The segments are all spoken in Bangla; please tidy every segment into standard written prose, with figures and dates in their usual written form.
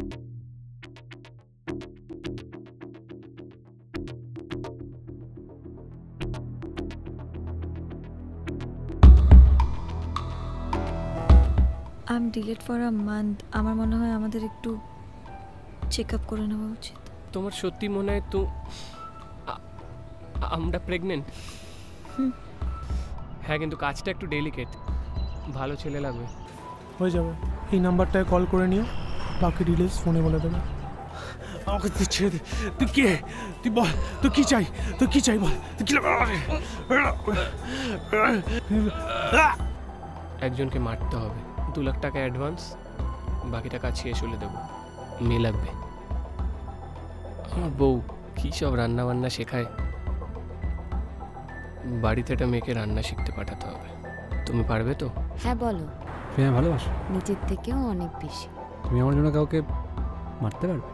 I'm delayed for a month. আমার মনে হয় আমাদের একটু চেক আপ করে নেওয়া উচিত। তোমার সত্যি মনে হয় তো আমরা প্রেগনেন্ট? হ্যাঁ, কিন্তু কাজটা একটু ডেলিকেট, ভালো ছেলে লাগবে। হয়ে যাবে, এই নাম্বারটায় কল করে নিও, বাকি ডিটেলস ফোনে বলে দেবে। আমাকে তুই ছেড়ে দে। তুই কে? তুই বল, তুই কি চাই? তুই কি চাই বল। তুই কি একজনকে মারতে হবে, 2 লাখ টাকা অ্যাডভান্স, বাকিটা কাজ শেষ হলে দেবো। মেয়ে লাগবে। আমার বউ কী সব রান্না বান্না শেখায়, বাড়িতে একটা মেয়েকে রান্না শিখতে পাঠাতে হবে। তুমি পারবে তো? হ্যাঁ বলো। প্রেমে ভালোবাসো? নিজের থেকেও অনেক বেশি। তুমি আমার জন্য কাউকে মারতে পারবে?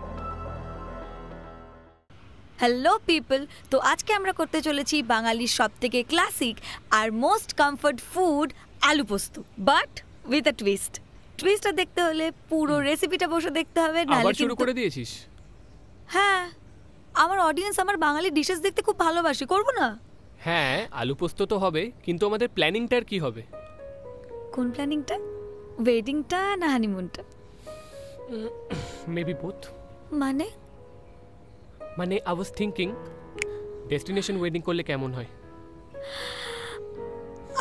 হ্যালো পিপল, তো আজকে আমরা করতে চলেছি বাঙালির সবথেকে ক্লাসিক আর মোস্ট কমফর্ট ফুড আলু পোস্ত, বাট উইথ আ টুইস্ট। টুইস্টটা দেখতে হলে পুরো রেসিপিটা বসে দেখতে হবে, আবার শুরু করে দিয়েছিস? হ্যাঁ, আমার অডিয়েন্স আমার বাঙালি ডিশেস দেখতে খুব ভালোবাসে, করব না? হ্যাঁ, আলু পোস্ত তো হবে, কিন্তু আমাদের প্ল্যানিংটার কি হবে? কোন প্ল্যানিংটা? ওয়েডিংটা না হানিমুনটা? Maybe both. মানে I was thinking destination wedding করলে কেমন হয়।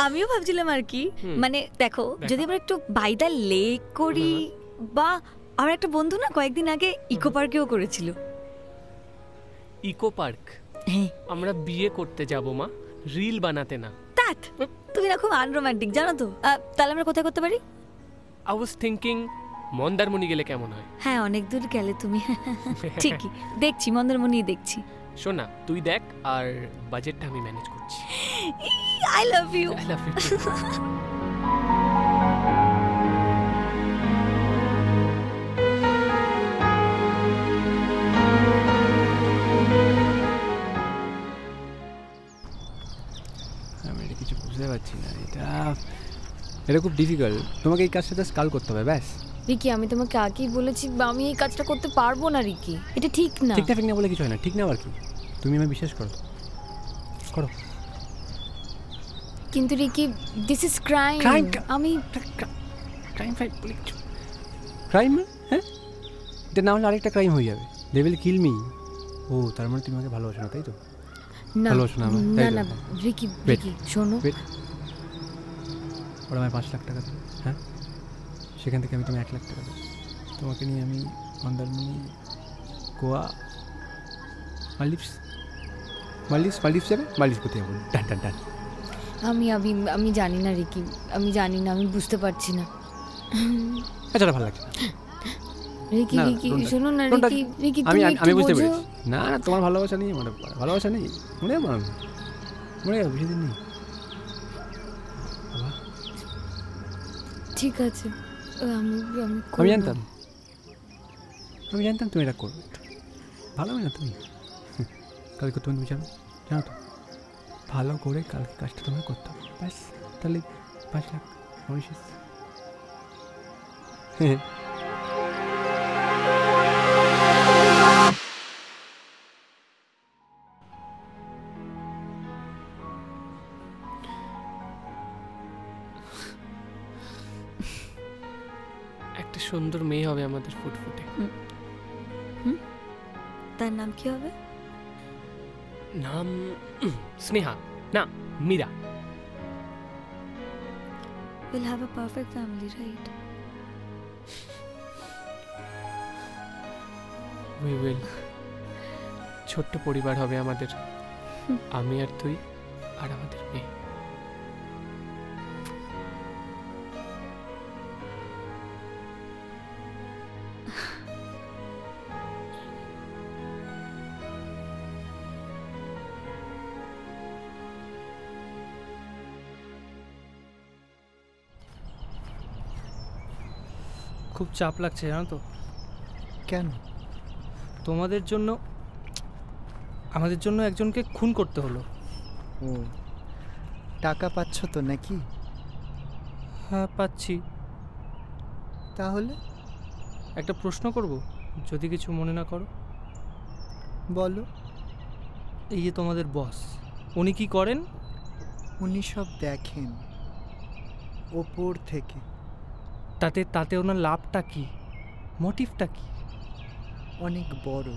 আমিও ভাবছিলাম আর কি, মানে দেখো যদি আমরা একটু বাই দ্য লেক করি, বা আমার একটা বন্ধু না কয়েকদিন আগে ইকো পার্কেও করেছিল। Eco park? হ্যাঁ। আমরা বিয়ে করতে যাব মা, রিল বানাতে না। তাত তুমি না খুব আনরোমান্টিক, জানো তো। তাহলে আমরা কোথায় করতে পারি? আই ওয়াজ থিংকিং মন্দারমণি গেলে কেমন হয়। হ্যাঁ, অনেক দূর গেলে তুমি। ঠিকই, দেখছি মন্দারমণি দেখছি। শোনা, তুই দেখ, আর বাজেটটা আমি ম্যানেজ করছি। I love you. I love you. আমি এটা কিছু বুঝতে পারছি না, এটা খুব ডিফিকাল্ট। তোমাকে এই কাজটা জাস্ট কাল করতে হবে, ব্যাস। রিকি, আমি তোমাকে আগেই বলেছি আমি এই কাজটা করতে পারবো না রিকি, এটা ঠিক না। ঠিক না বলে কিছু হয় না, ঠিক না আর কি। তুমি আমায় বিশ্বাস করো, করো। কিন্তু রিকি, দিস ইজ ক্রাইম। আমি ক্রাইম বলে কিছু, ক্রাইম হ্যাঁ, এটা না হলে আরেকটা ক্রাইম হয়ে যাবে, দে উইল কিল মি। ও, তার মানে তুমি আমাকে ভালোবাসো না, তাই তো? না ভালোবাসো না না রিকি, শোনো, ওরা আমায় 5 লাখ টাকা দেবে, হ্যাঁ, সেখান থেকে আমি তোমায় 1 লাখ টাকা দেবো। তোমাকে নিয়ে আমি মন্দারমণি, গোয়া, মালদ্বীপস যাবে, মালদ্বীপ কোথায় যাবো? টান টান টান। আমি জানি না রিকি, আমি জানি না, আমি বুঝতে পারছি না। আচ্ছা, ভালো লাগছে রিকি, শোনো না রিকি, আমি বুঝতে পেরেছি। না, তোমার ভালোবাসা নেই, আমার ভালোবাসা নেই, মরে যাবো, বেশি দিন নেই। ঠিক আছে, আমি জানতাম তুমি এটা করবে, ভালো হবে না তুমি। কালকে তুমি জানো তো, ভালো করে কালকে কাজটা তোমার করতে হবে, ব্যাস। তাহলে 5 লাখ মরিশাস। একটা সুন্দর মেয়ে হবে আমাদের ফুটফুটে। তার নাম কি হবে? নাম স্নেহা না, Meera. We'll have a perfect family, right? We will. ছোট্ট পরিবার হবে আমাদের, আমি আর তুই আর আমাদের মেয়ে। খুব চাপ লাগছে, জানো তো? কেন? আমাদের জন্য একজনকে খুন করতে হলো। ও, টাকা পাচ্ছ তো নাকি? হ্যাঁ, পাচ্ছি। তাহলে একটা প্রশ্ন করব? যদি কিছু মনে না করো। বলো। এই যে তোমাদের বস, উনি কি করেন? উনি সব দেখেন ওপর থেকে। তাতে তাতে ওনার লাভটা কি, মোটিভটা কি? অনেক বড়।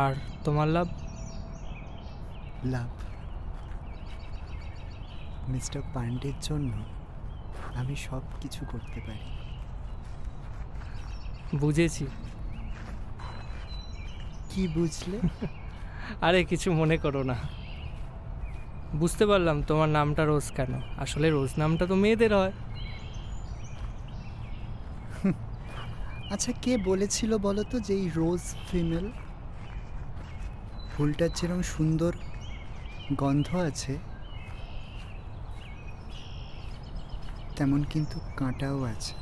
আর তোমার লাভ? লাভ মিস্টার পান্ডের জন্য আমি সব কিছু করতে পারি। বুঝেছি। কি বুঝলে? আরে কিছু মনে করো না, বুঝতে পারলাম তোমার নামটা রোজ কেন। আসলে রোজ নামটা তো মেয়েদের হয়। আচ্ছা, কে বলেছিল বলো তো যে এই রোজ ফিমেল? ফুলটার যেরকম সুন্দর গন্ধ আছে তেমন কিন্তু কাঁটাও আছে।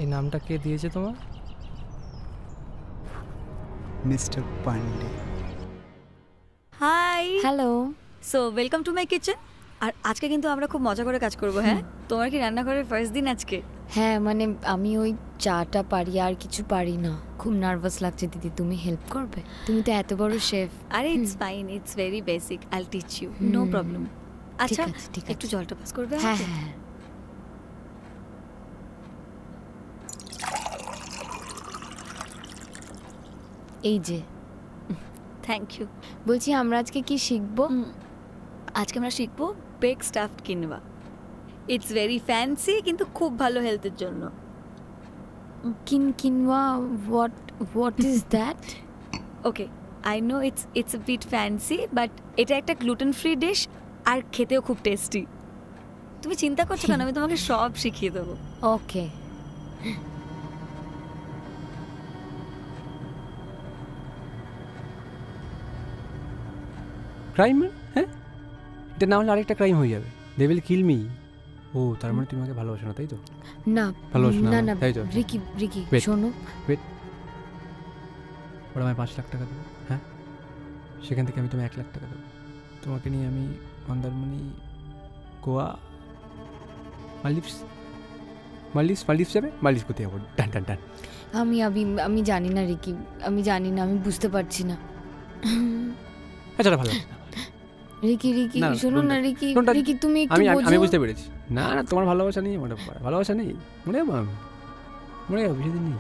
এই নামটা কে দিয়েছে তোমার? Mister Pandey. Hi, hello. So welcome to my kitchen. আর আজকে কিন্তু আমরা খুব মজা করে কাজ করব। হ্যাঁ, তোমার কি রান্নাঘরের ফার্স্ট দিন আজকে? হ্যাঁ মানে আমি ওই চাটা পারি, আর কিছু পারি না। খুব নার্ভাস লাগছে দিদি, তুমি হেল্প করবে? তুমি তো এত বড় শেফ। আরে it's fine, it's very basic, I will teach you, no problem. আচ্ছা আছে, ঠিক একটু আছে। জলটা পাস করবে? হ্যাঁ হ্যাঁ। এই যে থ্যাংক ইউ। বলছি আমরা আজকে কি শিখবো? আজকে আমরা শিখবো bake stuffed quinoa. It's very fancy কিন্তু খুব ভালো হেলথের জন্য। Quinoa, what is that? Okay, I know it's a bit fancy, but এটা একটা গ্লুটেন ফ্রি ডিশ আর খেতেও খুব টেস্টি। তুমি চিন্তা করছো কেন? আমি তোমাকে সব শিখিয়ে দেবো। ওকে। ক্রাইম? হ্যাঁ, এটা না হলে আরেকটা ক্রাইম হয়ে যাবে। They will kill me. ও তার মানে তুমি আমাকে ভালোবাসো না, তাই তো? না ভালোবাসো না না আমাকে, না তাই তো? Ricky Wait. শোনো। ওরা আমায় 5 লাখ টাকা দেবো, হ্যাঁ? সেখান থেকে আমি তোমায় 1 লাখ টাকা দেবো। তোমাকে নিয়ে আমি মন্দারমণি, গোয়া, মালদ্বীপস যাবে। মালদ্বীপস করতে যাবো। ডান ডান ডান। আমি জানি না রিকি, আমি জানি না, আমি বুঝতে পারছি না। আচ্ছা ভালো লাগছে না। রিকি না, শোনো don't না touch. Ricky, Don't touch. Ricky তুমি একটু আমি বোঝো। বুঝতে পেরেছি। না না, তোমার ভালোবাসা নেই, আমার ভালোবাসা নেই। মরে যাবো আমি, মরে যাবো, বেশি দিন নেই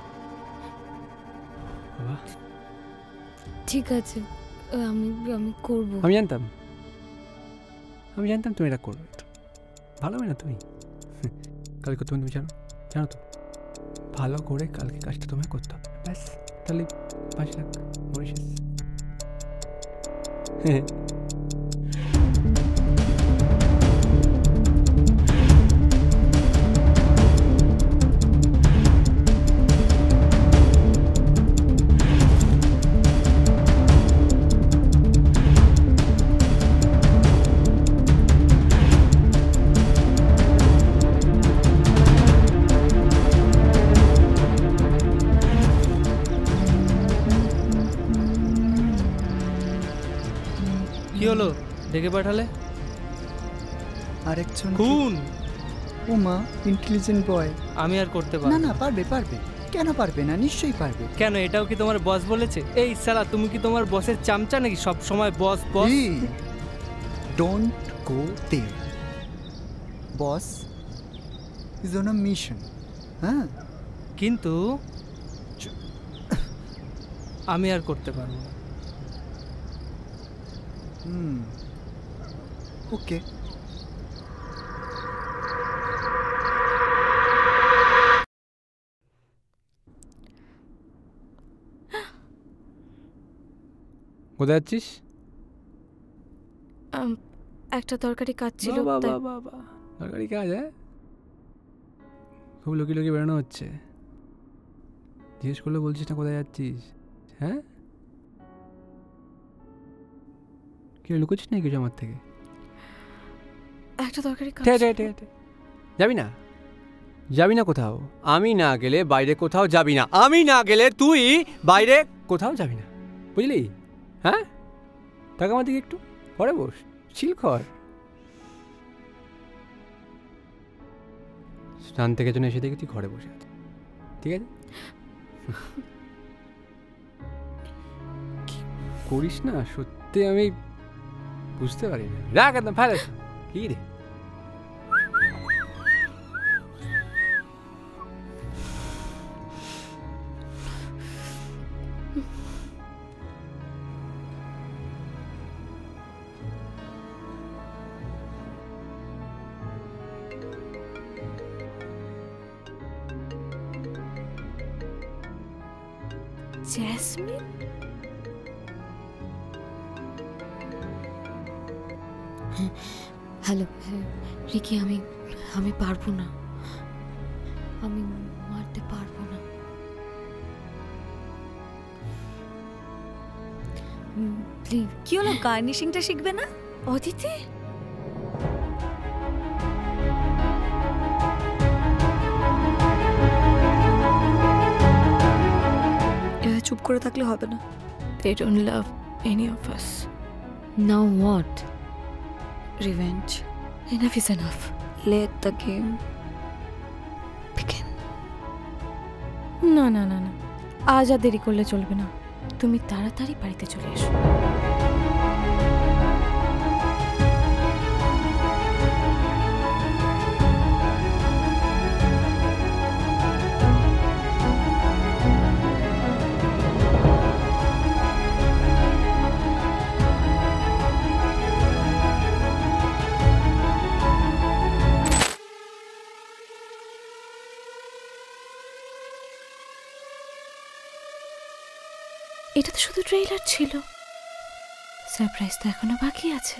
বাবা। ঠিক আছে, আমি করব। আমি জানতাম তুমি এটা করবে। ভালো হবে না তুমি? কালকে তুমি জানো তো, ভালো করে কালকে কাজটা তোমায় করতে হবে। ব্যাস, তাহলে 5 লাখ মরিশাস। কি হলো, ডেকে পাঠালে? আরেকজন খুন? ও মা, ইন্টেলিজেন্ট বয়। আমি আর করতে না পারবো না, পারবে। কেন পারবে না? নিশ্চয়ই পারবে। কেন? এটাও কি তোমার বস বলেছে? এই সালা, তুমি কি তোমার বসের চামচা নাকি? সব সময় boss boss. Don't go there. Boss is on a mission. হ্যাঁ, কিন্তু আমি আর করতে পারবো না। ওকে। কোথায় যাচ্ছিস? একটা তরকারি কাজ ছিল। বাবা দরকারি কাজ? হ্যাঁ, খুব লুকিয়ে বেরোনো হচ্ছে। জিজ্ঞেস করলে বলছিস না কোথায় যাচ্ছিস? হ্যাঁ, কি লুকোচ্ছিস না কিছু আমার থেকে? একটা তরকারি কাজ। যাবি না কোথাও। আমি না গেলে বাইরে কোথাও যাবি না। আমি না গেলে তুই বাইরে কোথাও যাবি না, বুঝলি? হ্যাঁ, টাকা আমার দিকে একটু পরে বস, চিল কর। স্নান থেকে জন্য এসে দেখি তুই ঘরে বসে আছিস। ঠিক আছে? কি করিস না সত্যি আমি বুঝতে পারি না। রাখ একদম ফেলে। কি রে? জেসমিন? হ্যালো রিকি, আমি পারবো না, আমি মারতে পারবো না। প্লিজ। কি হলো, গার্নিশিংটা শিখবে না? অদিতি, এভাবে চুপ করে থাকলে হবে না। They don't love any of us. now what? Revenge. Enough is enough. Let the game begin. না না না না, আজ আর দেরি করলে চলবে না, তুমি তাড়াতাড়ি বাড়িতে চলে এসো। এটা তো শুধু ট্রেইলার ছিল, সারপ্রাইজ তো এখনো বাকি আছে।